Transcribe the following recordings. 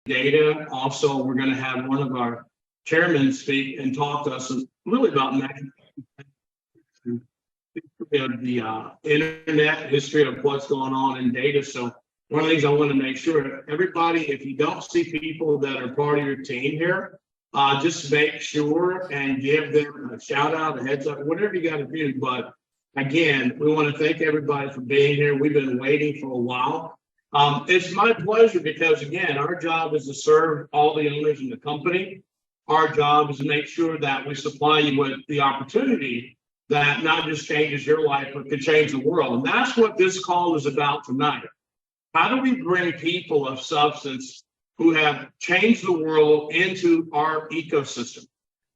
data. Also, we're going to have one of our chairmen speak and talk to us really about the internet, history of what's going on in data. So one of the things I want to make sure everybody, if you don't see people that are part of your team here, just make sure and give them a shout out, a heads up, whatever you got to do. But again, we want to thank everybody for being here. We've been waiting for a while. It's my pleasure because, again, our job is to serve all the owners in the company. Our job is to make sure that we supply you with the opportunity that not just changes your life, but could change the world. And that's what this call is about tonight. How do we bring people of substance who have changed the world into our ecosystem?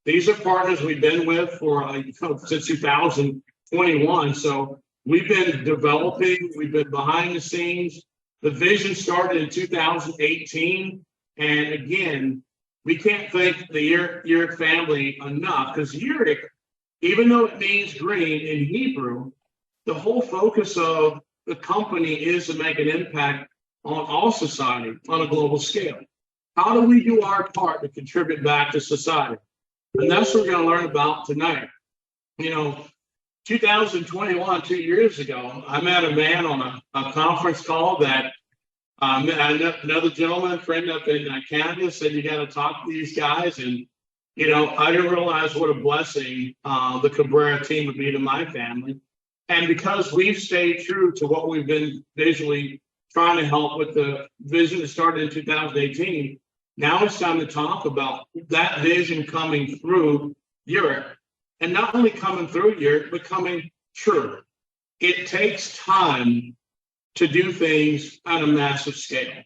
These are partners we've been with for since 2021. So we've been developing, we've been behind the scenes. The vision started in 2018. And again, we can't thank the yereq family enough, because yereq, even though it means green in Hebrew, the whole focus of the company is to make an impact on all society on a global scale. How do we do our part to contribute back to society? And that's what we're going to learn about tonight. 2021, 2 years ago, I met a man on a conference call that another gentleman, friend up in Canada, said, you got to talk to these guys. And, I didn't realize what a blessing the Cabrera team would be to my family. And because we've stayed true to what we've been visually trying to help with the vision that started in 2018, now it's time to talk about that vision coming through yereq. And not only coming through yereq, but coming true. It takes time to do things on a massive scale.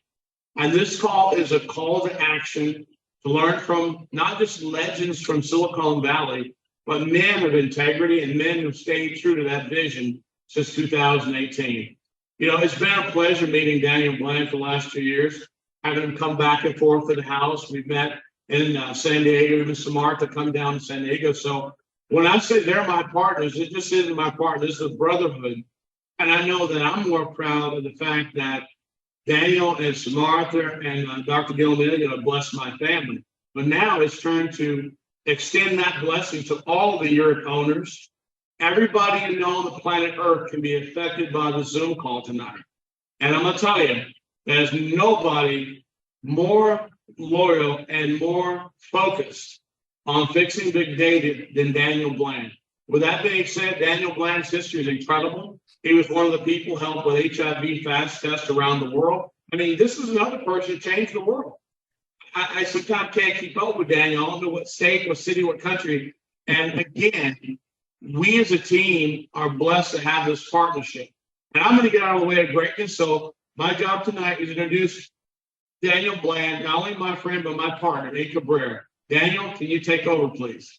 And this call is a call to action to learn from not just legends from Silicon Valley, but men of integrity and men who stayed true to that vision since 2018. It's been a pleasure meeting Daniel Bland for the last 2 years, having him come back and forth to the house. We've met in San Diego, even Samartha come down to San Diego. So when I say they're my partners, it just isn't my partner, this is a brotherhood. And I know that I'm more proud of the fact that Daniel and Samartha and Dr. Gilman are going to bless my family. But now it's turned to extend that blessing to all the yereq owners. Everybody you know on the planet Earth can be affected by the Zoom call tonight. And I'm going to tell you, there's nobody more loyal and more focused on fixing big data than Daniel Bland. With that being said, Daniel Bland's history is incredible. He was one of the people who helped with HIV fast tests around the world. I mean, this is another person who changed the world. I sometimes can't keep up with Daniel. I don't know what state, what city, what country. And again, we as a team are blessed to have this partnership. And I'm going to get out of the way of greatness. So my job tonight is to introduce Daniel Bland, not only my friend, but my partner, Nate Cabrera. Daniel, can you take over, please?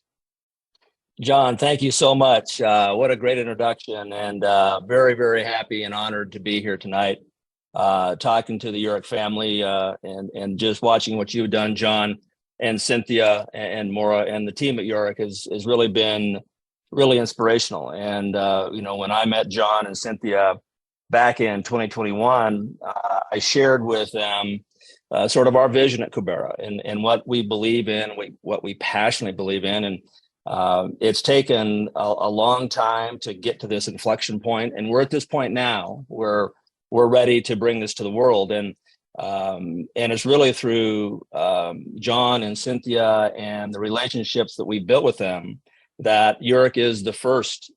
John, thank you so much. What a great introduction, and very, very happy and honored to be here tonight, talking to the yereq family and just watching what you've done, John and Cynthia and Maura and the team at yereq has really been really inspirational. And, when I met John and Cynthia back in 2021, I shared with them sort of our vision at Cabrera and what we believe in, what we passionately believe in. And it's taken a long time to get to this inflection point, and we're at this point now where we're ready to bring this to the world. And it's really through John and Cynthia and the relationships that we built with them that yereq is the first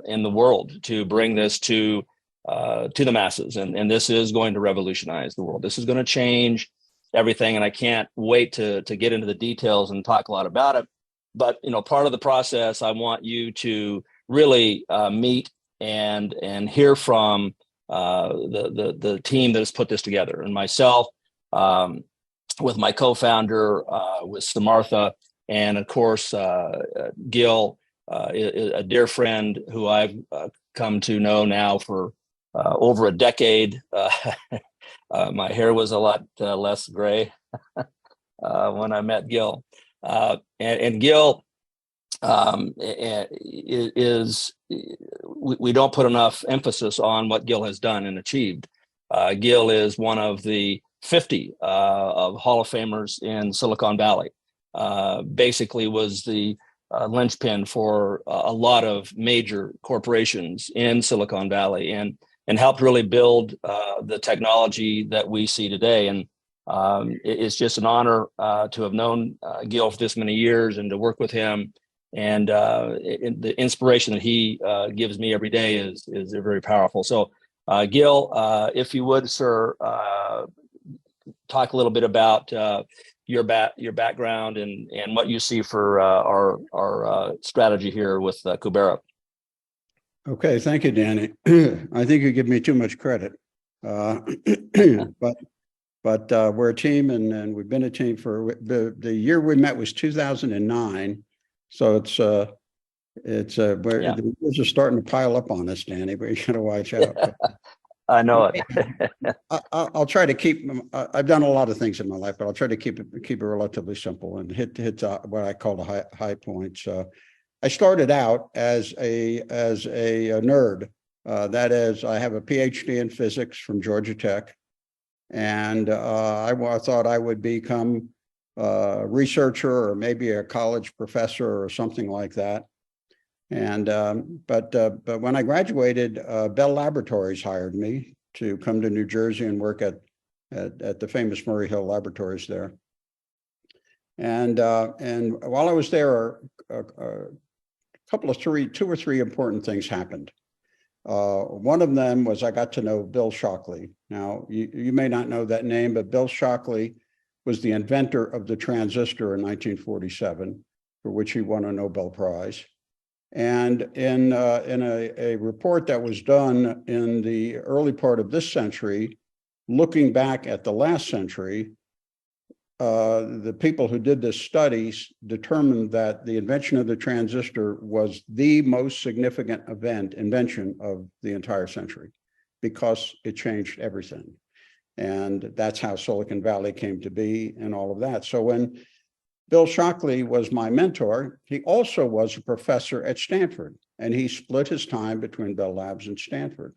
in the world to bring this to the masses. And this is going to revolutionize the world. This is going to change everything. And I can't wait to get into the details and talk a lot about it. But, part of the process, I want you to really meet and hear from the team that has put this together, and myself with my co-founder, with Samartha, and of course, Gil, a dear friend who I've come to know now for over a decade. My hair was a lot less gray when I met Gil. And Gil we don't put enough emphasis on what Gil has done and achieved. Gil is one of the 50 of Hall of Famers in Silicon Valley. Basically was the linchpin for a lot of major corporations in Silicon Valley, and helped really build the technology that we see today. And it's just an honor to have known Gil for this many years and to work with him. And the inspiration that he gives me every day is very powerful. So, Gil, if you would, sir, talk a little bit about your background and what you see for our strategy here with Kubera. Okay, thank you, Danny. I think you give me too much credit, but we're a team, and we've been a team for the year we met was 2009. So the years are starting to pile up on us, Danny. But you got to watch out. I know it. I'll try to keep. I've done a lot of things in my life, but I'll try to keep it relatively simple and hit what I call the high points. I started out as a nerd. That is, I have a PhD in physics from Georgia Tech, and I thought I would become a researcher or maybe a college professor or something like that. And but when I graduated, Bell Laboratories hired me to come to New Jersey and work at the famous Murray Hill Laboratories there. And while I was there, two or three important things happened. One of them was I got to know Bill Shockley. Now, you may not know that name, but Bill Shockley was the inventor of the transistor in 1947, for which he won a Nobel Prize. And in a report that was done in the early part of this century, looking back at the last century, the people who did this studies determined that the invention of the transistor was the most significant invention of the entire century, because it changed everything. And that's how Silicon Valley came to be and all of that. So when Bill Shockley was my mentor, he also was a professor at Stanford, and he split his time between Bell Labs and Stanford.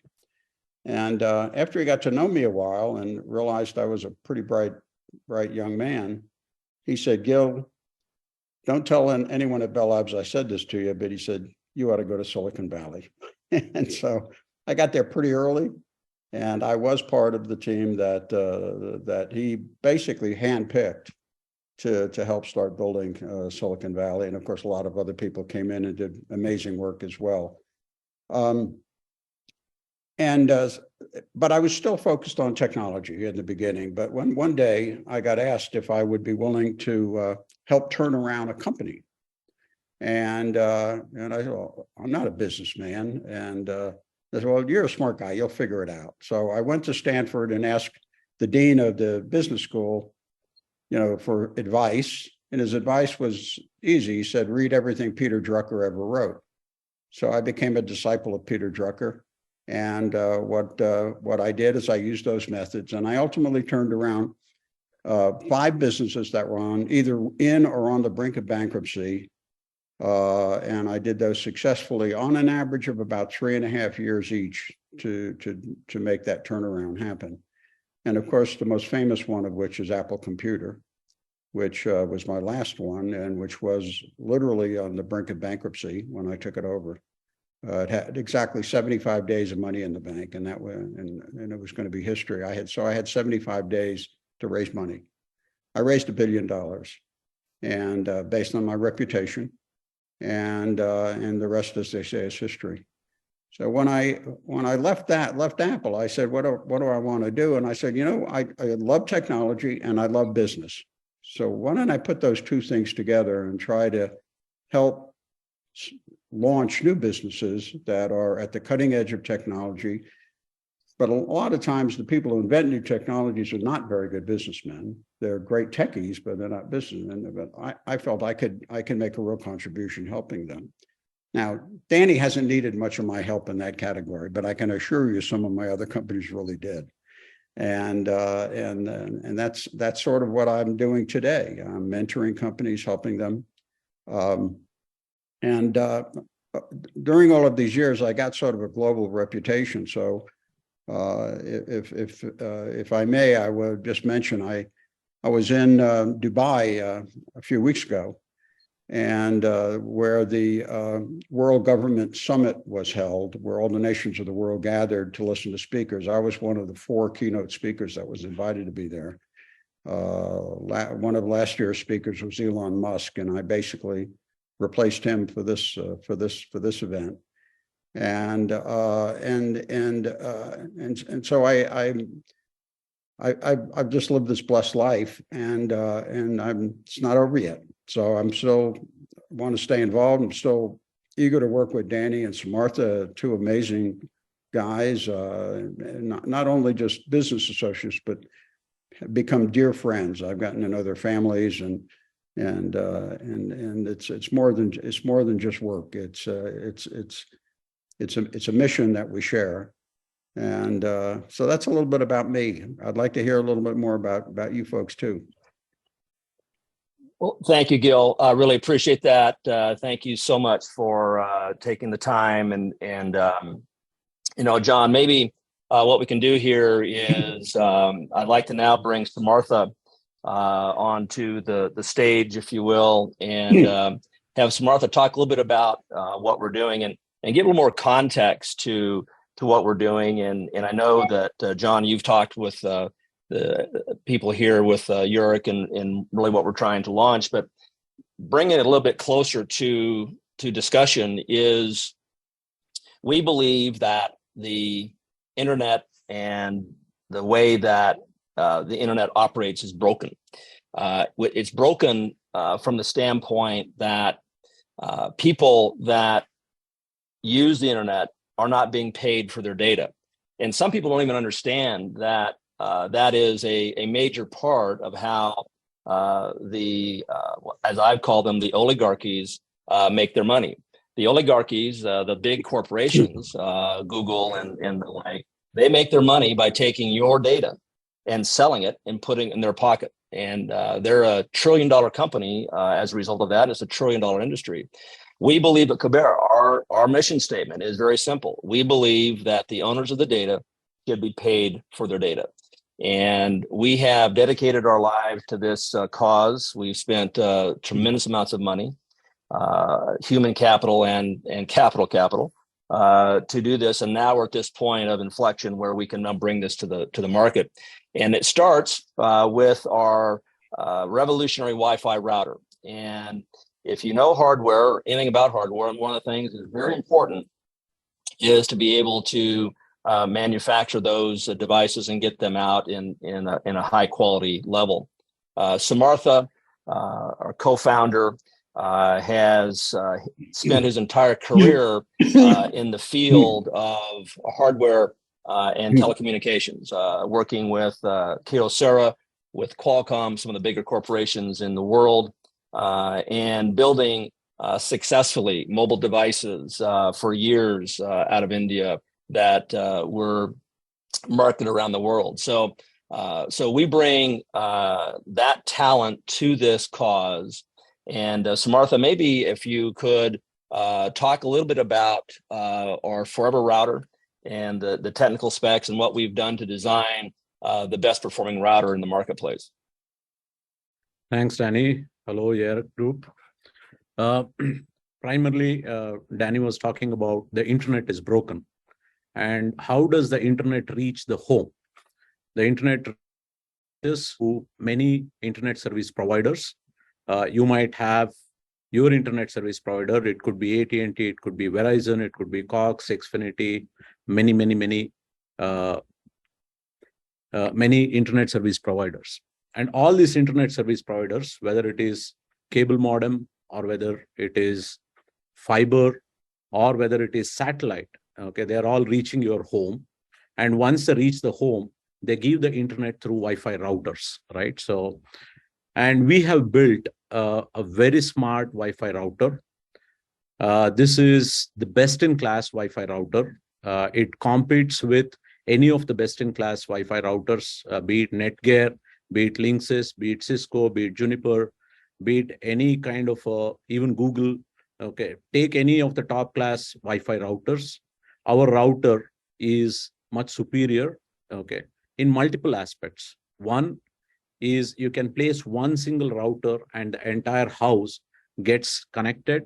And after he got to know me a while and realized I was a pretty bright young man, he said, "Gil, don't tell anyone at Bell Labs I said this to you," but he said, "You ought to go to Silicon Valley." And so I got there pretty early, and I was part of the team that he basically handpicked to help start building Silicon Valley. And of course, a lot of other people came in and did amazing work as well. But I was still focused on technology in the beginning. But when one day I got asked if I would be willing to help turn around a company, and I said, "Well, I'm not a businessman." And they said, "Well, you're a smart guy. You'll figure it out." So I went to Stanford and asked the dean of the business school, for advice. And his advice was easy. He said, "Read everything Peter Drucker ever wrote." So I became a disciple of Peter Drucker. And what I did is I used those methods, and I ultimately turned around 5 businesses that were either in or on the brink of bankruptcy. And I did those successfully on an average of about 3.5 years each to make that turnaround happen. And of course, the most famous one of which is Apple Computer, which was my last one, and which was literally on the brink of bankruptcy when I took it over. It had exactly 75 days of money in the bank, and and it was going to be history. I had 75 days to raise money. I raised $1 billion, and based on my reputation, and the rest, as they say, is history. So when I left Apple, I said, what do I want to do? And I said, I love technology and I love business. So why don't I put those two things together and try to help launch new businesses that are at the cutting edge of technology. But a lot of times the people who invent new technologies are not very good businessmen. They're great techies, but they're not businessmen. But I felt I could make a real contribution helping them. Now, Danny hasn't needed much of my help in that category, but I can assure you some of my other companies really did. And that's sort of what I'm doing today. I'm mentoring companies, helping them. During all of these years, I got sort of a global reputation. So If I may, I would just mention I was in Dubai a few weeks ago, and where the World Government Summit was held, where all the nations of the world gathered to listen to speakers. I was one of the 4 keynote speakers that was invited to be there. One of last year's speakers was Elon Musk, and I basically replaced him for this event. And so I've just lived this blessed life, and it's not over yet. So I'm still want to stay involved. I'm still eager to work with Danny and Samartha, 2 amazing guys, not only just business associates, but become dear friends. I've gotten to know their families, and it's more than just work. It's a mission that we share. And so that's a little bit about me. I'd like to hear a little bit more about you folks too. Well, thank you, Gil. I really appreciate that. Thank you so much for taking the time. And John, maybe what we can do here is I'd like to now bring Samartha onto the stage, if you will, and have Samartha talk a little bit about what we're doing and give a little more context to what we're doing. And I know that, John, you've talked with the people here with yereq and really what we're trying to launch, but bringing it a little bit closer to discussion is we believe that the internet and the way that the internet operates is broken. It's broken from the standpoint that people that use the internet are not being paid for their data. And some people don't even understand that that is a major part of how as I've called them, the oligarchies make their money. The oligarchies, the big corporations, Google and the like, they make their money by taking your data and selling it and putting it in their pocket. And they're a $1 trillion company as a result of that. It's a $1 trillion industry. We believe at Kabera, our mission statement is very simple. We believe that the owners of the data should be paid for their data. And we have dedicated our lives to this cause. We've spent tremendous amounts of money, human capital and capital to do this. And now we're at this point of inflection where we can now bring this to the market. And it starts with our revolutionary Wi-Fi router. And if you know hardware, anything about hardware, and one of the things that's very important is to be able to manufacture those devices and get them out in a high quality level. Samartha, our co-founder, has spent his entire career in the field of hardware and telecommunications, working with Kyocera, with Qualcomm, some of the bigger corporations in the world, and building successfully mobile devices for years out of India that were marketed around the world. So we bring that talent to this cause. And Samartha, maybe if you could talk a little bit about our Forever router and the technical specs and what we've done to design the best performing router in the marketplace. Thanks, Danny. Hello, yereq group. Primarily, Danny was talking about the internet is broken. And how does the internet reach the home? The internet is through many internet service providers. You might have your internet service provider. It could be AT&T, it could be Verizon, it could be Cox, Xfinity, many internet service providers. And all these internet service providers, whether it is cable modem or whether it is fiber or whether it is satellite, okay, they're all reaching your home. And once they reach the home, they give the internet through Wi-Fi routers, right? So, and we have built a very smart Wi-Fi router. This is the best-in-class Wi-Fi router. It competes with any of the best-in-class Wi-Fi routers, be it Netgear, be it Linksys, be it Cisco, be it Juniper, be it any kind of even Google. Okay, take any of the top-class Wi-Fi routers. Our router is much superior, okay, in multiple aspects. One is you can place one single router and the entire house gets connected.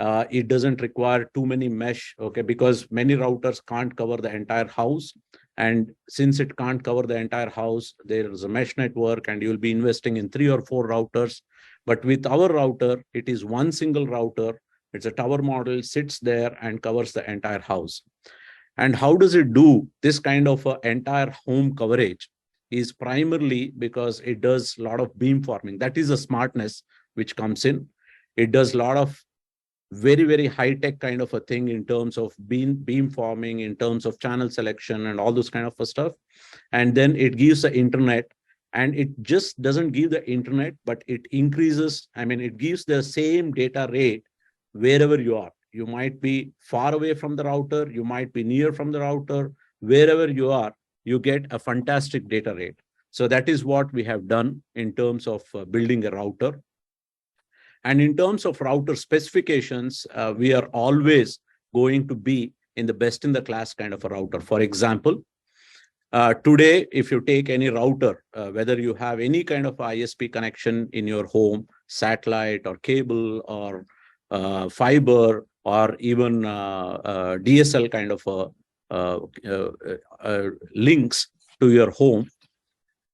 It doesn't require too many mesh, okay, because many routers can't cover the entire house. And since it can't cover the entire house, there is a mesh network and you'll be investing in 3 or 4 routers. But with our router, it is one single router. It's a tower model, sits there and covers the entire house. And how does it do this kind of entire home coverage? Is primarily because it does a lot of beam forming. That is a smartness which comes in. It does a lot of very, very high tech kind of a thing in terms of beam forming, in terms of channel selection and all those kind of stuff. And then it gives the internet, and it just doesn't give the internet, but it increases. I mean, it gives the same data rate wherever you are. You might be far away from the router, you might be near from the router, wherever you are, you get a fantastic data rate. So that is what we have done in terms of building a router. And in terms of router specifications, we are always going to be in the best in the class kind of a router. For example, today, if you take any router, whether you have any kind of ISP connection in your home, satellite or cable or fiber or even DSL kind of links to your home,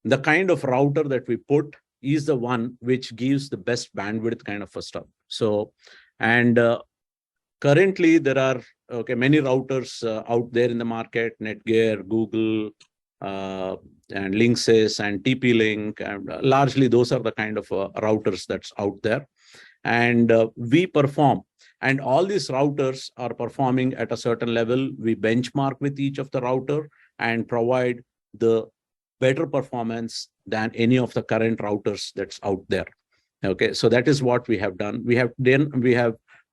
the kind of router that we put is the one which gives the best bandwidth kind of a stuff. So, and currently there are many routers out there in the market, Netgear, Google, and Linksys and TP-Link, and largely those are the kind of routers that's out there. And we perform, and all these routers are performing at a certain level. We benchmark with each of the router and provide the better performance than any of the current routers that's out there. Okay, so that is what we have done. We have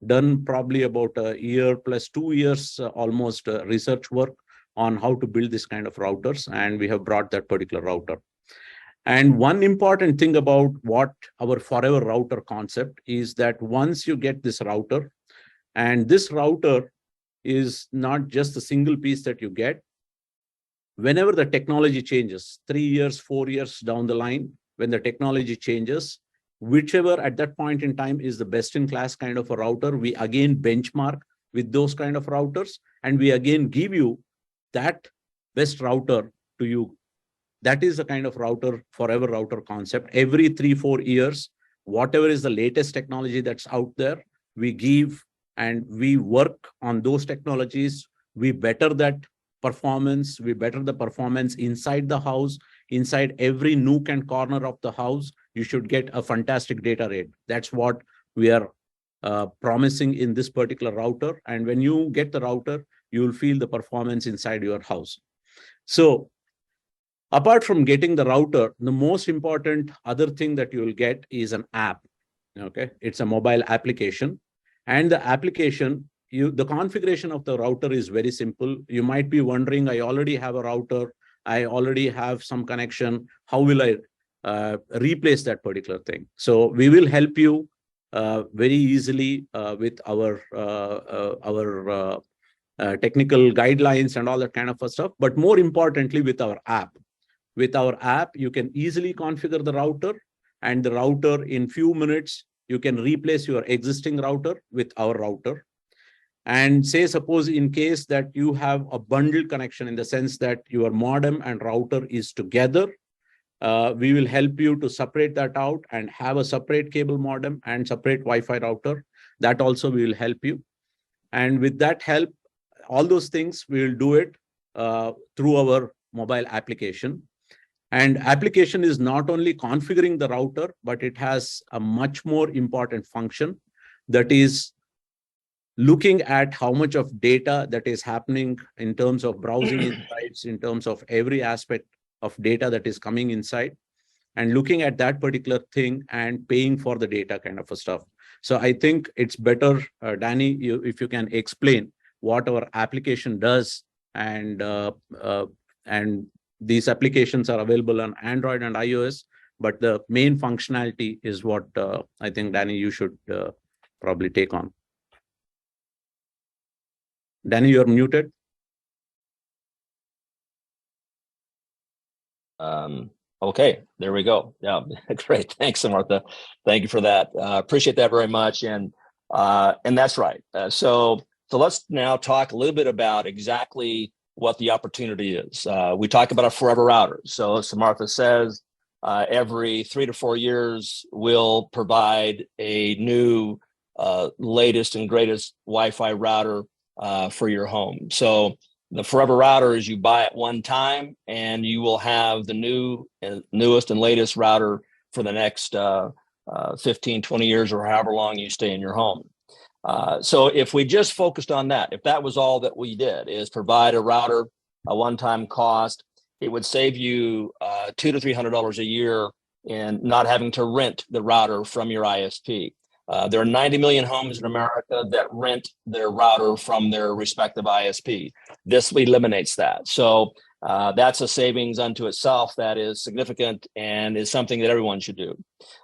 done probably about a year plus 2 years almost research work on how to build this kind of routers, and we have brought that particular router. And one important thing about what our forever router concept is that once you get this router, and this router is not just a single piece that you get. Whenever the technology changes, 3 years, 4 years down the line, when the technology changes, whichever at that point in time is the best in class kind of a router, we again benchmark with those kind of routers, and we again give you that best router to you. That is the kind of router, forever router concept. Every 3-4 years, whatever is the latest technology that's out there, we give and we work on those technologies. We better that performance, we better the performance inside the house, inside every nook and corner of the house. You should get a fantastic data rate. That's what we are promising in this particular router. And when you get the router, you will feel the performance inside your house. So apart from getting the router, the most important other thing that you will get is an app. Okay, it's a mobile application, and the application, the configuration of the router is very simple. You might be wondering, I already have a router, I already have some connection. How will I replace that particular thing? So we will help you very easily with our technical guidelines and all that kind of stuff. But more importantly, with our app. With our app, you can easily configure the router, and the router in few minutes, you can replace your existing router with our router. And say, suppose in case that you have a bundled connection in the sense that your modem and router is together, we will help you to separate that out and have a separate cable modem and separate Wi-Fi router. That also will help you. And with that help, all those things, we will do it through our mobile application. And application is not only configuring the router, but it has a much more important function, that is looking at how much of data that is happening in terms of browsing insights, in terms of every aspect of data that is coming inside, and looking at that particular thing and paying for the data kind of a stuff. So I think it's better, Danny, if you can explain what our application does, and these applications are available on Android and iOS, but the main functionality is what I think, Danny, you should probably take on. Danny, you're muted. Okay, there we go. Yeah, great. Thanks, Samantha. Thank you for that. Appreciate that very much. And that's right. So let's now talk a little bit about exactly what the opportunity is. We talk about a forever router. So Samantha says every 3 to 4 years, we'll provide a new latest and greatest Wi-Fi router for your home. So the forever router is you buy it one time and you will have the newest and latest router for the next 15, 20 years or however long you stay in your home. So if we just focused on that, if that was all that we did is provide a router, a one-time cost, it would save you $200 to $300 a year in not having to rent the router from your ISP. There are 90 million homes in America that rent their router from their respective ISP. This eliminates that. So that's a savings unto itself that is significant and is something that everyone should do.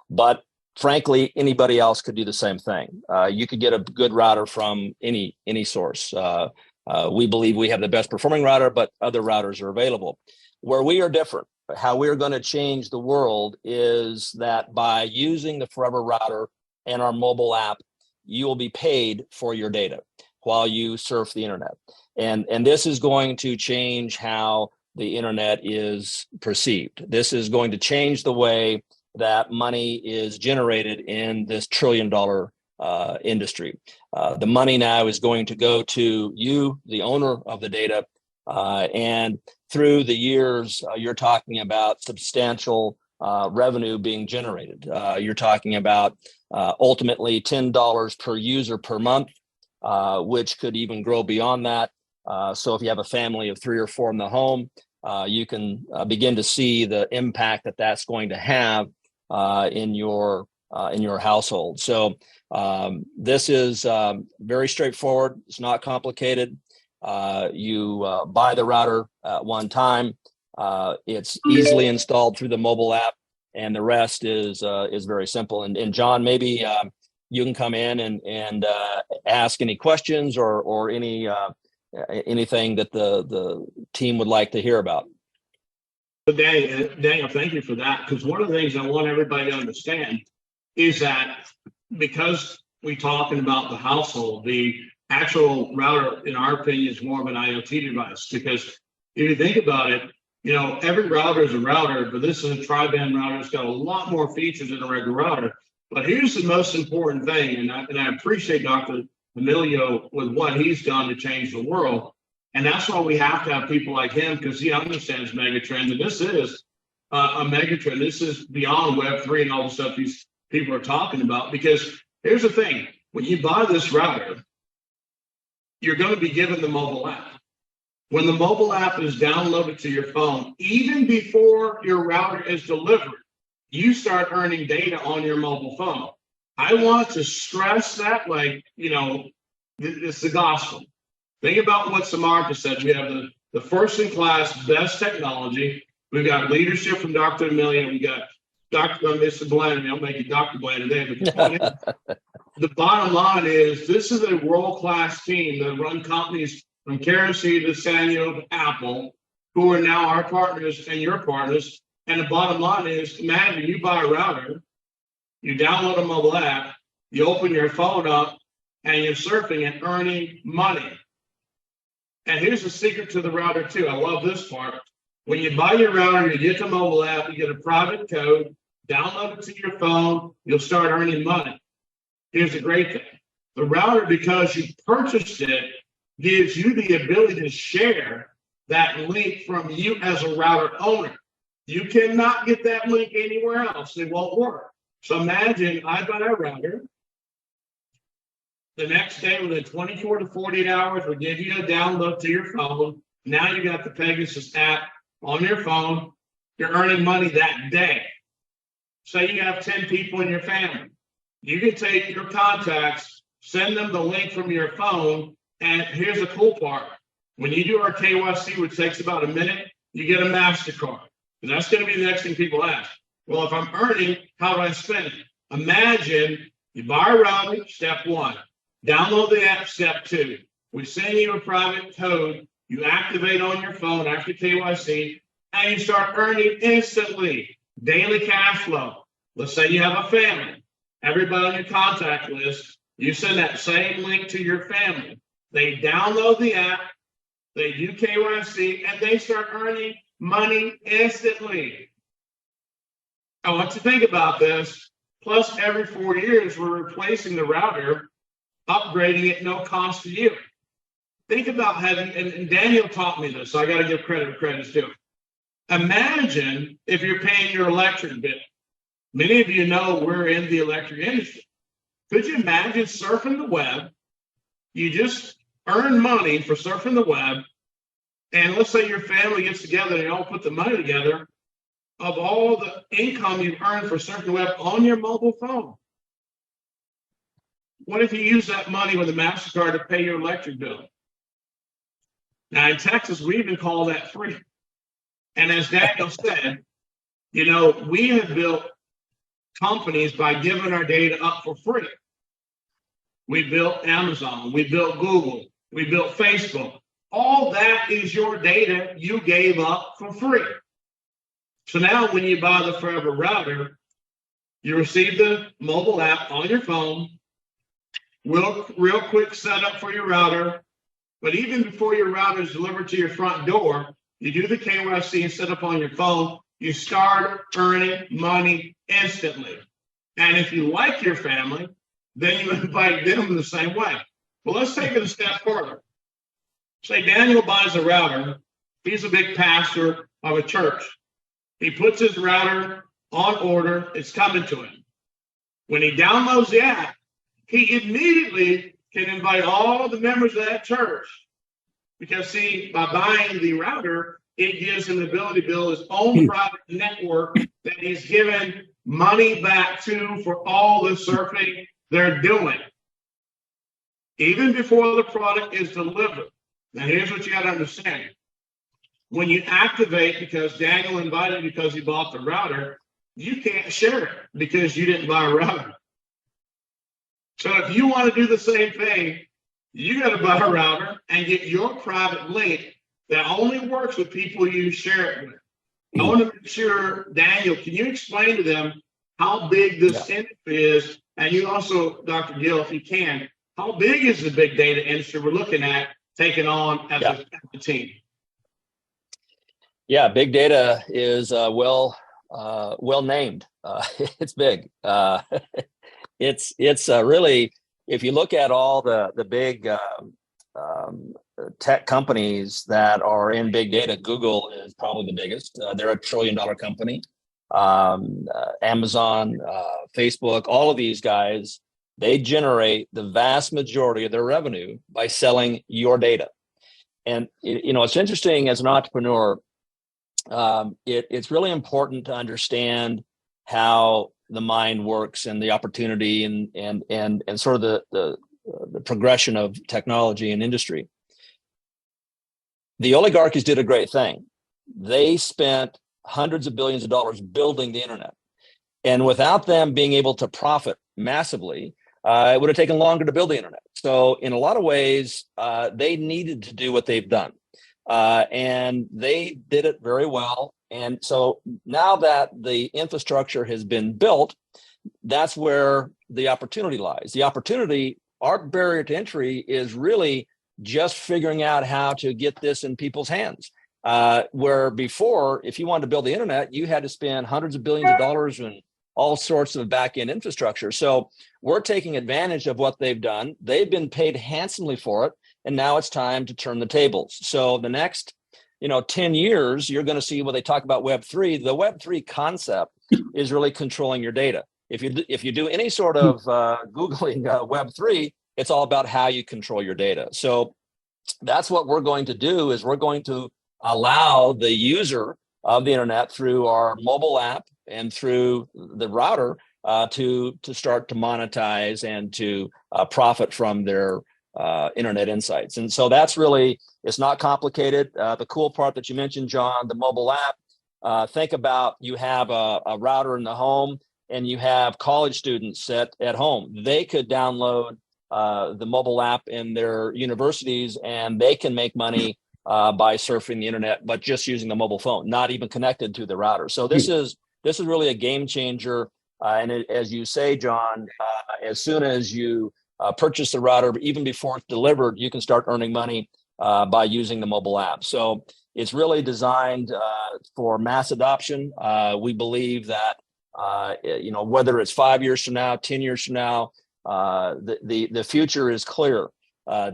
But frankly, anybody else could do the same thing. You could get a good router from any source. We believe we have the best performing router, but other routers are available. Where we are different, how we're going to change the world is that by using the forever router and our mobile app, you will be paid for your data while you surf the internet. And this is going to change how the internet is perceived. This is going to change the way that money is generated in this $1 trillion industry. The money now is going to go to you, the owner of the data, and through the years, you're talking about substantial revenue being generated. You're talking about ultimately $10 per user per month, which could even grow beyond that. So if you have a family of 3 or 4 in the home, you can begin to see the impact that that's going to have in your household. So this is very straightforward. It's not complicated. You buy the router at one time. It's easily installed through the mobile app, and the rest is very simple. And John, maybe you can come in and ask any questions or anything that the team would like to hear about. Daniel, thank you for that. Because one of the things I want everybody to understand is that because we're talking about the household, the actual router, in our opinion, is more of an IoT device. Because if you think about it, every router is a router, but this is a tri-band router. It's got a lot more features than a regular router. But here's the most important thing, and I appreciate Dr. Emilio with what he's done to change the world. And that's why we have to have people like him, because he understands megatrends. And this is a megatrend. This is beyond Web3 and all the stuff these people are talking about. Because here's the thing. When you buy this router, you're going to be given the mobile app. When the mobile app is downloaded to your phone, even before your router is delivered, you start earning data on your mobile phone. I want to stress that, it's the gospel. Think about what Samartha said. We have the first-in-class, best technology. We've got leadership from Dr. Emilio. We got Mr. Bland. I'll make you Dr. Bland today. But the bottom line is this is a world-class team that run companies from Kerosene to Sanyo to Apple, who are now our partners and your partners. And the bottom line is, imagine you buy a router, you download a mobile app, you open your phone up, and you're surfing and earning money. And here's the secret to the router too. I love this part. When you buy your router, you get the mobile app, you get a private code, download it to your phone, you'll start earning money. Here's the great thing. The router, because you purchased it, gives you the ability to share that link from you as a router owner. You cannot get that link anywhere else. It won't work. So imagine I buy a router. The next day, within 24 to 48 hours, we'll give you a download to your phone. Now you got the Pegasus app on your phone. You're earning money that day. Say you have 10 people in your family. You can take your contacts, send them the link from your phone, and here's the cool part. When you do our KYC, which takes about a minute, you get a MasterCard. And that's going to be the next thing people ask. Well, if I'm earning, how do I spend it? Imagine you buy a router, step 1. Download the app, step 2. We send you a private code. You activate on your phone after KYC. and you start earning instantly. Daily cash flow. Let's say you have a family. Everybody on your contact list, you send that same link to your family. They download the app, they do KYC, and they start earning money instantly. I want you to think about this. Plus, every 4 years, we're replacing the router, upgrading it, no cost to you. Think about having, and Daniel taught me this, so I got to give credit where credit's due. Imagine if you're paying your electric bill. Many of you know we're in the electric industry. Could you imagine surfing the web? You just earn money for surfing the web, and let's say your family gets together and you all put the money together of all the income you've earned for surfing the web on your mobile phone. What if you use that money with a MasterCard to pay your electric bill? Now in Texas, we even call that free. And as Daniel said, you know, we have built companies by giving our data up for free. We built Amazon, we built Google, we built Facebook. All that is your data you gave up for free. So now when you buy the Forever router, you receive the mobile app on your phone, real quick setup for your router. But even before your router is delivered to your front door, you do the KYC and set up on your phone, you start earning money instantly. And if you like your family, then you invite them the same way. Well, let's take it a step further. Say Daniel buys a router. He's a big pastor of a church. He puts his router on order. It's coming to him. When he downloads the app, he immediately can invite all the members of that church. Because see, by buying the router, it gives him the ability to build his own private network that he's given money back to for all the surfing they're doing. Even before the product is delivered. Now, here's what you got to understand. When you activate, because Daniel invited you because he bought the router, you can't share it because you didn't buy a router. So if you want to do the same thing, you got to buy a router and get your private link that only works with people you share it with. I want to make sure, Daniel, can you explain to them how big this industry is? And you also, Dr. Gill, if you can, how big is the big data industry we're looking at taking on as a team? Yeah, big data is well named. It's big. It's really, if you look at all the big tech companies that are in big data, Google is probably the biggest. They're $1 trillion company. Amazon, Facebook, all of these guys, they generate the vast majority of their revenue by selling your data. And you know, it's interesting as an entrepreneur. It's really important to understand how the mind works and the opportunity and sort of the progression of technology and industry. The oligarchies did a great thing. They spent hundreds of billions of dollars building the internet. And without them being able to profit massively, it would have taken longer to build the internet. So in a lot of ways, they needed to do what they've done. And they did it very well. And so now that the infrastructure has been built, that's where the opportunity lies. The opportunity, our barrier to entry is really just figuring out how to get this in people's hands. Where before, if you wanted to build the internet, you had to spend hundreds of billions of dollars and all sorts of back-end infrastructure. So we're taking advantage of what they've done. They've been paid handsomely for it. And now it's time to turn the tables. So the next, 10 years, you're going to see when they talk about Web3. The Web3 concept is really controlling your data. If you do any sort of Googling Web3, it's all about how you control your data. So that's what we're going to do is we're going to allow the user of the internet through our mobile app and through the router to start to monetize and to profit from their internet insights. And so that's really, it's not complicated. The cool part that you mentioned, John, the mobile app, think about you have a router in the home and you have college students at home. They could download the mobile app in their universities and they can make money by surfing the internet, but just using the mobile phone, not even connected to the router. So this is really a game changer. As you say, John, as soon as you purchase the router, even before it's delivered, you can start earning money by using the mobile app. So it's really designed for mass adoption. We believe that whether it's 5 years from now, 10 years from now, the future is clear.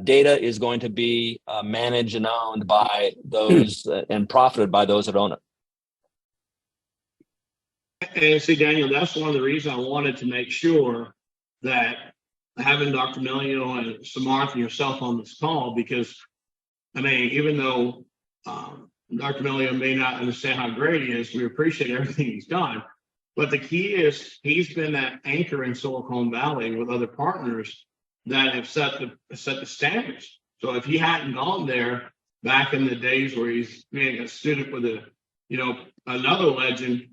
Data is going to be managed and owned by those and profited by those that own it. And see, Daniel, that's one of the reasons I wanted to make sure that having Dr. Melio and Samarth and yourself on this call, because, I mean, even though Dr. Melio may not understand how great he is, we appreciate everything he's done. But the key is he's been that anchor in Silicon Valley with other partners that have set the standards. So if he hadn't gone there back in the days where he's being a student with another legend,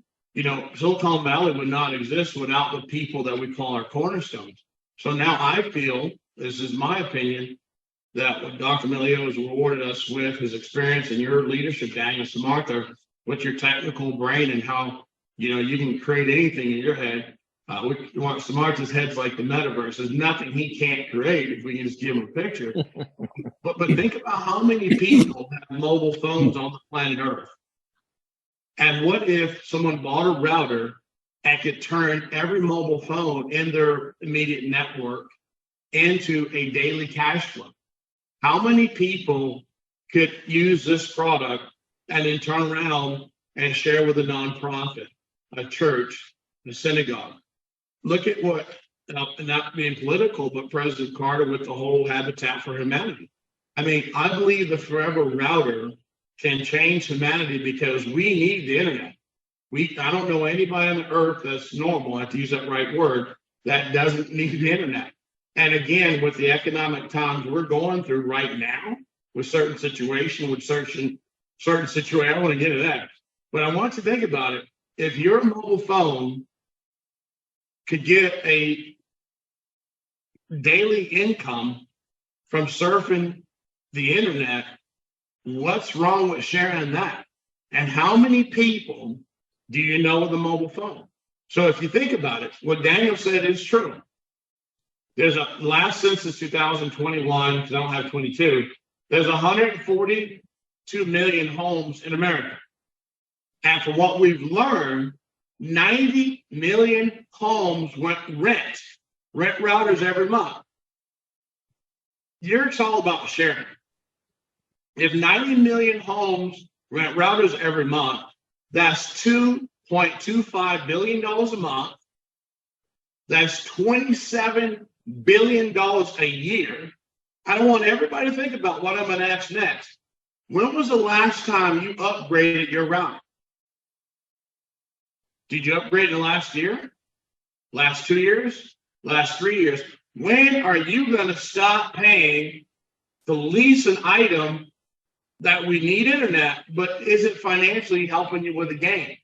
Silicon Valley would not exist without the people that we call our cornerstones. So now I feel, this is my opinion, that what Dr. Melio has rewarded us with, his experience and your leadership, Daniel Samarth, with your technical brain and how you can create anything in your head. Samarth's head's like the metaverse. There's nothing he can't create if we can just give him a picture. but think about how many people have mobile phones on the planet Earth. And what if someone bought a router and could turn every mobile phone in their immediate network into a daily cash flow? How many people could use this product and then turn around and share with a nonprofit, a church, a synagogue? Look at what, not being political, but President Carter with the whole Habitat for Humanity. I mean, I believe the Forever Router can change humanity because we need the internet. I don't know anybody on the earth that's normal, I have to use that right word, that doesn't need the internet. And again, with the economic times we're going through right now, with certain situations, I want to get into that. But I want you to think about it. If your mobile phone could get a daily income from surfing the internet, what's wrong with sharing that? And how many people do you know with a mobile phone? So if you think about it, what Daniel said is true. There's a last census 2021, because I don't have 22, there's 142 million homes in America. And from what we've learned, 90 million homes rent routers every month. It's all about sharing. If 90 million homes rent routers every month, that's $2.25 billion a month. That's $27 billion a year. I don't want everybody to think about what I'm going to ask next. When was the last time you upgraded your router? Did you upgrade in the last year? Last 2 years? Last 3 years? When are you going to stop paying to lease an item that we need internet, but is it financially helping you with the game?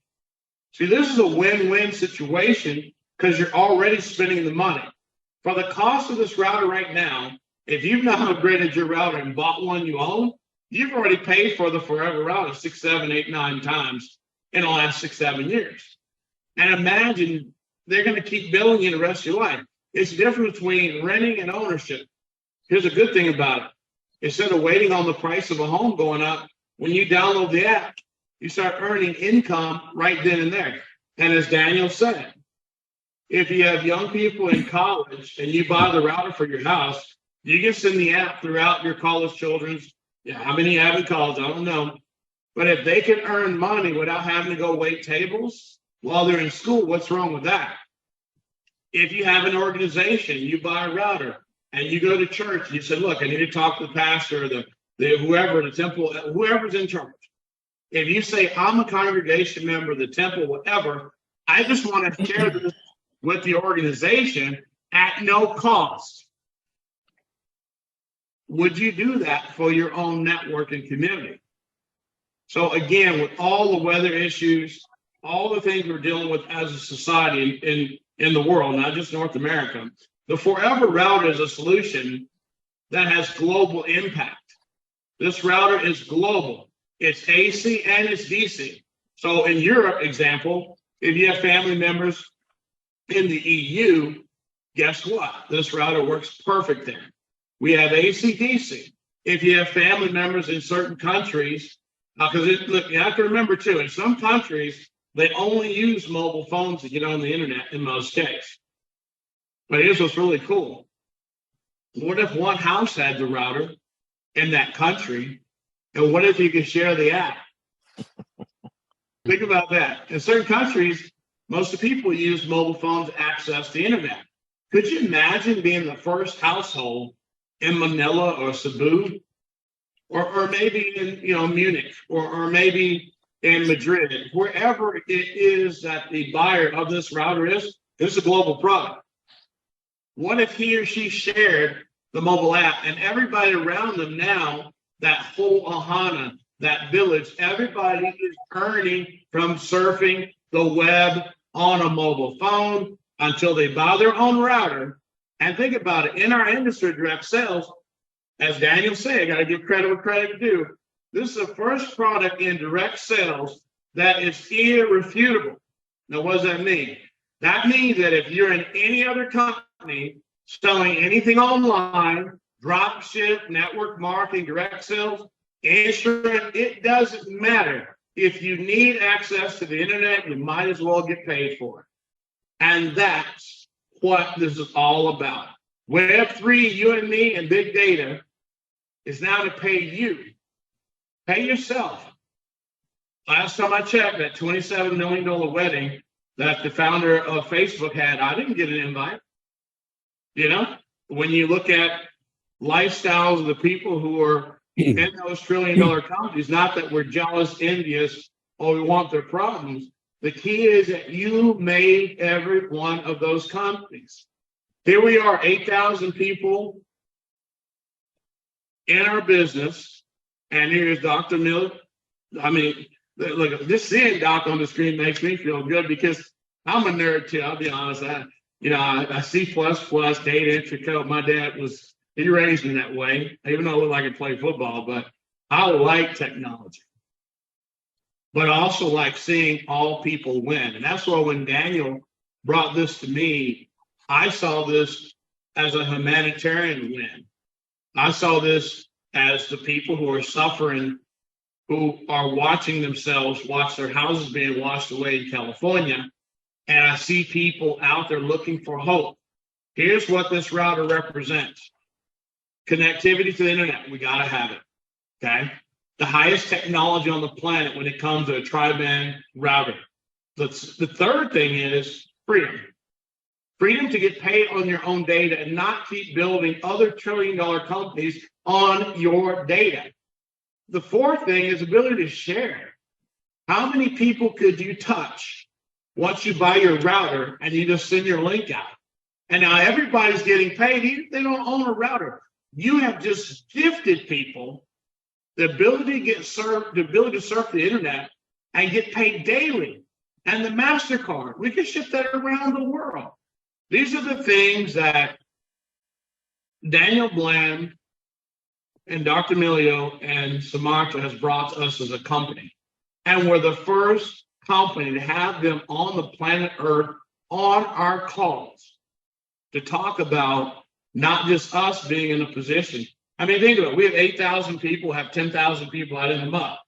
See, this is a win-win situation because you're already spending the money. For the cost of this router right now, if you've not upgraded your router and bought one you own, you've already paid for the Forever Router 6, 7, 8, 9 times in the last 6, 7 years. And imagine they're going to keep billing you the rest of your life. It's the difference between renting and ownership. Here's a good thing about it. Instead of waiting on the price of a home going up, when you download the app, you start earning income right then and there. And as Daniel said, if you have young people in college and you buy the router for your house, you can send the app throughout your college children's. How many have in college? I don't know. But if they can earn money without having to go wait tables while they're in school, what's wrong with that? If you have an organization, you buy a router and you go to church and you say, look, I need to talk to the pastor or the whoever, the temple, whoever's in charge. If you say, I'm a congregation member of the temple, whatever, I just want to share this with the organization at no cost. Would you do that for your own network and community? So again, with all the weather issues, all the things we're dealing with as a society in the world, not just North America, the Forever Router is a solution that has global impact. This router is global. It's AC and it's DC. So in Europe, example, if you have family members in the EU, guess what? This router works perfect there. We have AC/DC. If you have family members in certain countries, because look, you have to remember too, in some countries, they only use mobile phones to get on the internet in most cases. But here's what's really cool. What if one house had the router in that country? And what if you could share the app? Think about that. In certain countries, most of the people use mobile phones to access the internet. Could you imagine being the first household in Manila or Cebu, or maybe in Munich, or maybe in Madrid, wherever it is that the buyer of this router is? This is a global product. What if he or she shared the mobile app and everybody around them now, that whole Ohana, that village, everybody is earning from surfing the web on a mobile phone until they buy their own router. And think about it, in our industry, direct sales, as Daniel said, I got to give credit where credit due. This is the first product in direct sales that is irrefutable. Now, what does that mean? That means that if you're in any other company selling anything online, drop ship, network marketing, direct sales, insurance, it doesn't matter. If you need access to the internet, you might as well get paid for it. And that's what this is all about. Web3, you and me, and big data is now to pay you. Pay yourself. Last time I checked, that $27 million wedding that the founder of Facebook had, I didn't get an invite. When you look at lifestyles of the people who are in those $1 trillion companies, not that we're jealous, envious, or we want their problems. The key is that you made every one of those companies. Here we are, 8,000 people in our business, and here's Dr. Miller. I mean, look, just seeing Doc on the screen makes me feel good because I'm a nerd too. I'll be honest. I C++, data entry code. My dad he raised me that way, even though I look like I play football, but I like technology. But I also like seeing all people win. And that's why when Daniel brought this to me, I saw this as a humanitarian win. I saw this as the people who are suffering, who are watching themselves watch their houses being washed away in California. And I see people out there looking for hope. Here's what this router represents. Connectivity to the internet, we gotta have it, okay? The highest technology on the planet when it comes to a tri-band router. The third thing is freedom. Freedom to get paid on your own data and not keep building other $1 trillion companies on your data. The fourth thing is ability to share. How many people could you touch once you buy your router and you just send your link out? And now everybody's getting paid, even if they don't own a router. You have just gifted people the ability to get served, the ability to surf the internet and get paid daily. And the MasterCard, we can ship that around the world. These are the things that Daniel Bland and Dr. Emilio and Sumatra has brought to us as a company. And we're the first company to have them on the planet Earth on our calls to talk about not just us being in a position. I mean, think about it. We have 8,000 people, have 10,000 people out in the mud.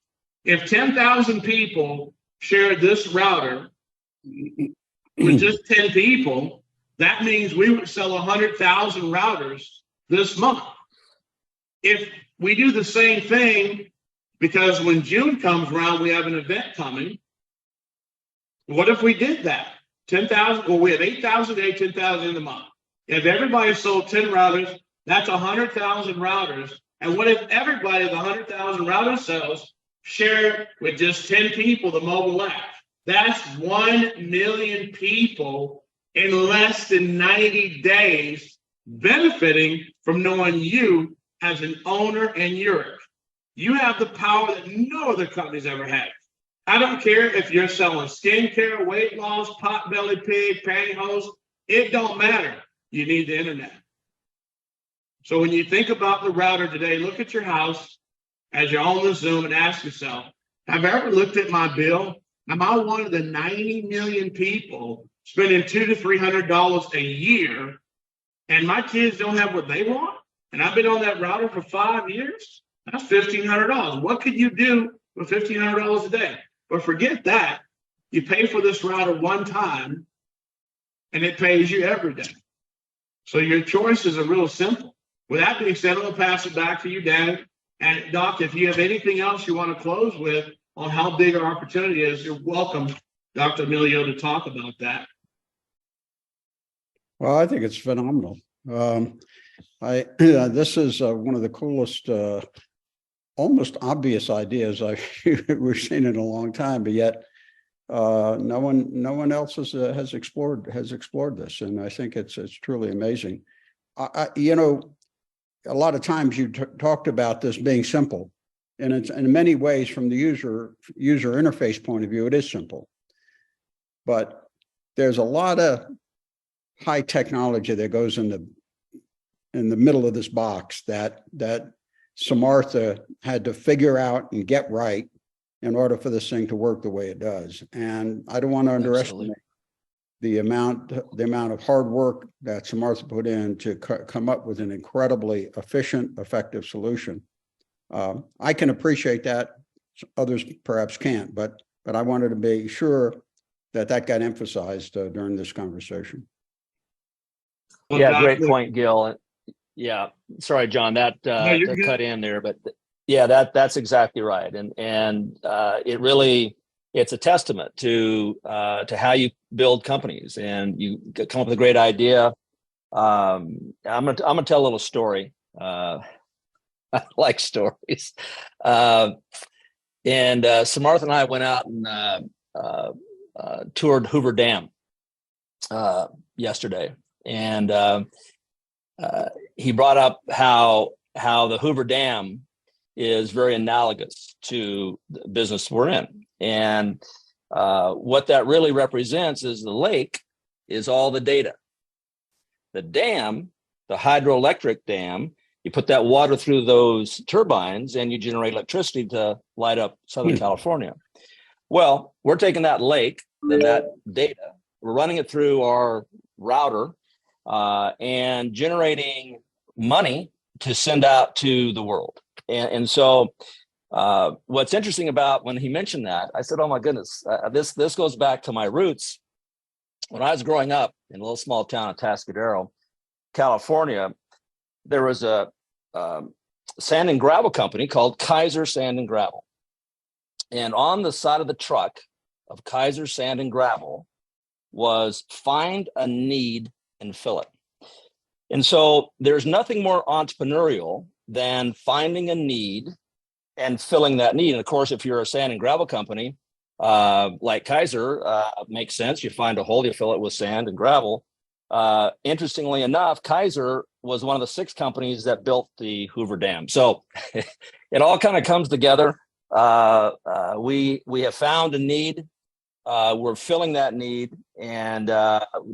If 10,000 people shared this router with just 10 people, that means we would sell 100,000 routers this month. If we do the same thing, because when June comes around, we have an event coming. What if we did that? 10,000, well, we have 8,000 a day, 10,000 in the month. If everybody sold 10 routers, that's 100,000 routers. And what if everybody, the 100,000 router sells, shared with just 10 people the mobile app? That's 1 million people in less than 90 days benefiting from knowing you as an owner in Europe. You have the power that no other company's ever had. I don't care if you're selling skincare, weight loss, pot-bellied pig, pantyhose, it don't matter. You need the internet. So when you think about the router today, look at your house as you're on the Zoom and ask yourself, have I ever looked at my bill? Am I one of the 90 million people spending $200 to $300 a year, and my kids don't have what they want? And I've been on that router for 5 years. That's $1,500. What could you do with $1,500 a day? But forget that. You pay for this router one time, and it pays you every day. So your choices are real simple. With that being said, I'm going to pass it back to you, Dan. And Doc, if you have anything else you want to close with on how big our opportunity is, you're welcome, Dr. Emilio, to talk about that. Well, I think it's phenomenal. This is one of the coolest, almost obvious ideas we've seen in a long time, but yet no one else has explored this, and I think it's truly amazing. A lot of times you talked about this being simple, and it's in many ways from the user interface point of view, it is simple, but there's a lot of high technology that goes in the middle of this box that Samartha had to figure out and get right in order for this thing to work the way it does. And I don't want to underestimate the amount of hard work that Samartha put in to come up with an incredibly efficient, effective solution. I can appreciate that. Others perhaps can't, but I wanted to be sure that got emphasized during this conversation. Well, Yeah, Dr. great point, Gil. Yeah, sorry, John, that cut in there, but yeah, that's exactly right, and it really, it's a testament to how you build companies, and you come up with a great idea. I'm gonna tell a little story. I like stories, and Samartha and I went out and toured Hoover Dam yesterday, and he brought up how the Hoover Dam is very analogous to the business we're in. And what that really represents is the lake is all the data. The dam, the hydroelectric dam, you put that water through those turbines and you generate electricity to light up Southern California. Well, we're taking that lake, that data, we're running it through our router and generating money to send out to the world. And so what's interesting about when he mentioned that, I said, oh my goodness, this goes back to my roots. When I was growing up in a little small town of Tascadero, California, there was a sand and gravel company called Kaiser Sand and Gravel. And on the side of the truck of Kaiser Sand and Gravel was find a need and fill it. And so there's nothing more entrepreneurial than finding a need and filling that need. And of course, if you're a sand and gravel company, like Kaiser, makes sense. You find a hole, you fill it with sand and gravel. Interestingly enough, Kaiser was one of the 6 companies that built the Hoover Dam. So it all kind of comes together. We have found a need. We're filling that need. And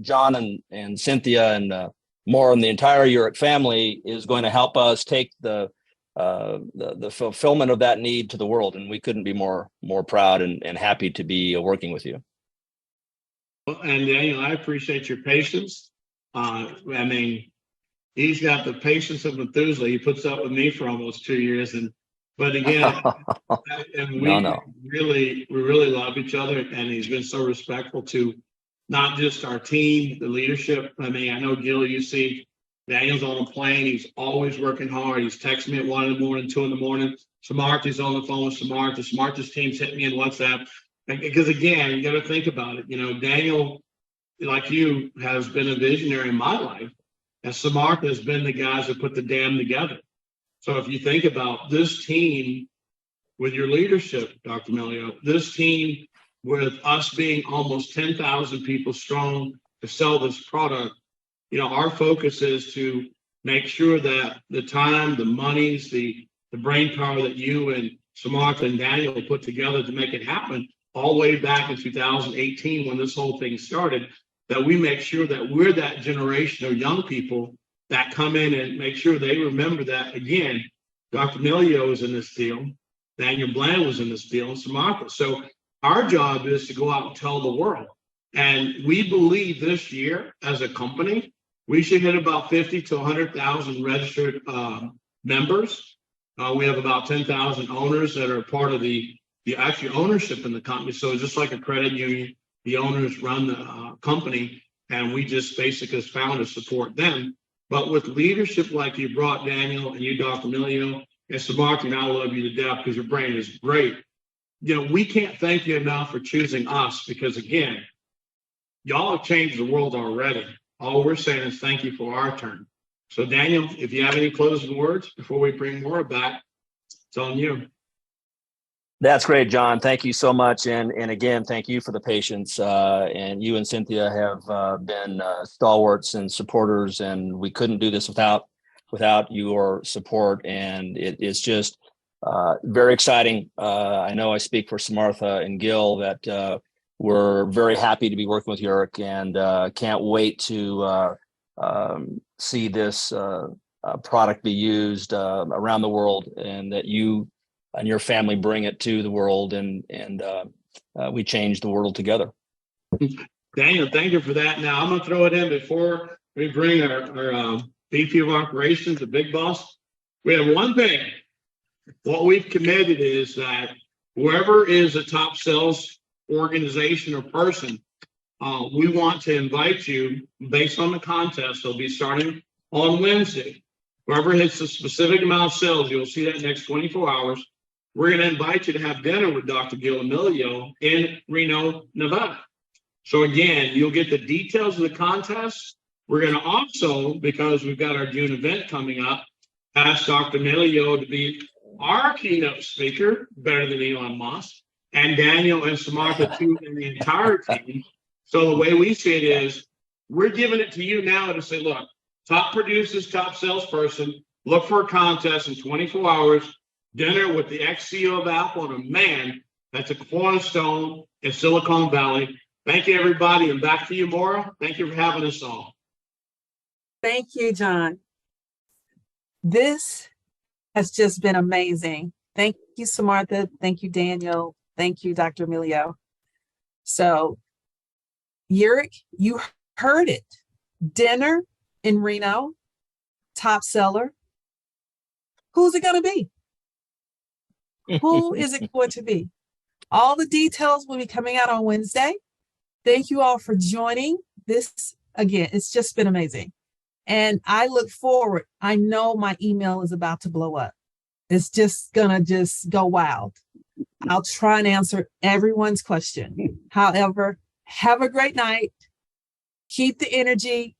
John and Cynthia and more and the entire yereq family is going to help us take the fulfillment of that need to the world. And we couldn't be more proud and happy to be working with you. Well, and Daniel, I appreciate your patience. I mean, he's got the patience of Methuselah. He puts up with me for almost 2 years. But again, and we really love each other. And he's been so respectful to not just our team, the leadership. I mean, I know, Gil, you see Daniel's on a plane. He's always working hard. He's texting me at 1 in the morning, 2 in the morning. Samartha's on the phone with Samartha. Samartha's team's hitting me in WhatsApp. Because again, you got to think about it. You know, Daniel, like you, has been a visionary in my life, and Samartha has been the guys that put the dam together. So if you think about this team with your leadership, Dr. Emilio, this team with us being almost 10,000 people strong to sell this product, you know, our focus is to make sure that the time, the monies, the brain power that you and Samartha and Daniel put together to make it happen all the way back in 2018 when this whole thing started, that we make sure that we're that generation of young people that come in and make sure they remember that, again, Dr. Milio was in this deal. Daniel Bland was in this deal, and Samantha. So our job is to go out and tell the world. And we believe this year, as a company, we should hit about 50 to 100,000 registered members. We have about 10,000 owners that are part of the actual ownership in the company. So just like a credit union, the owners run the company, and we just basically, as founders, support them. But with leadership like you brought, Daniel, and you, Dr. Milio, and Samarthi, and I love you to death because your brain is great. You know, we can't thank you enough for choosing us because, again, y'all have changed the world already. All we're saying is thank you for our turn. So, Daniel, if you have any closing words before we bring Maura back, it's on you. That's great, John. Thank you so much. And again, thank you for the patience. And you and Cynthia have been stalwarts and supporters, and we couldn't do this without your support. And it's just very exciting. I know I speak for Samartha and Gil that we're very happy to be working with yereq, and can't wait to see this product be used around the world, and that you and your family bring it to the world, and we change the world together. Daniel, thank you for that. Now I'm going to throw it in before we bring our VP of Operations, the big boss. We have one thing. What we've committed is that whoever is a top sales organization or person, we want to invite you based on the contest. They'll be starting on Wednesday. Whoever hits a specific amount of sales, you'll see that next 24 hours. We're going to invite you to have dinner with Dr. Gil Emilio in Reno, Nevada. So again, you'll get the details of the contest. We're going to also, because we've got our June event coming up, ask Dr. Emilio to be our keynote speaker, better than Elon Musk, and Daniel and Samartha too, and the entire team. So the way we see it is, we're giving it to you now to say, look, top producers, top salesperson, look for a contest in 24 hours, dinner with the ex-CEO of Apple, and a man that's a cornerstone in Silicon Valley. Thank you, everybody, and back to you, Maura. Thank you for having us on. Thank you, John. This has just been amazing. Thank you, Samartha. Thank you, Daniel. Thank you, Dr. Emilio. So, yereq, you heard it. Dinner in Reno, top seller. Who's it going to be? Who is it going to be? All the details will be coming out on Wednesday. Thank you all for joining this. Again, it's just been amazing. And I look forward. I know my email is about to blow up. It's just going to go wild. I'll try and answer everyone's question. However, have a great night. Keep the energy,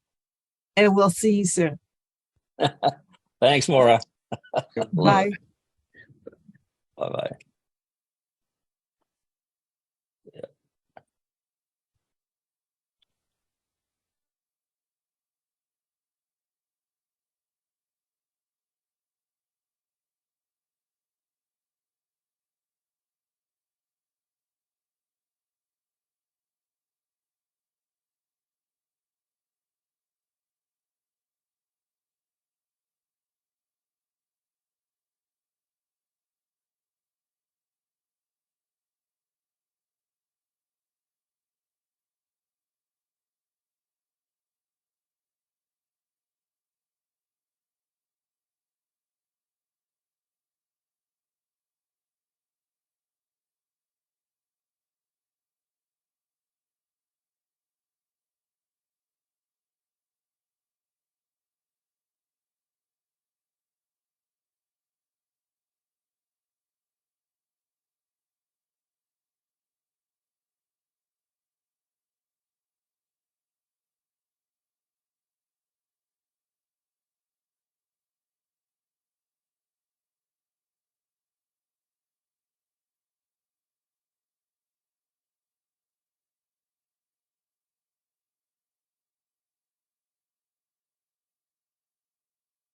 and we'll see you soon. Thanks, Maura. Bye. Bye-bye.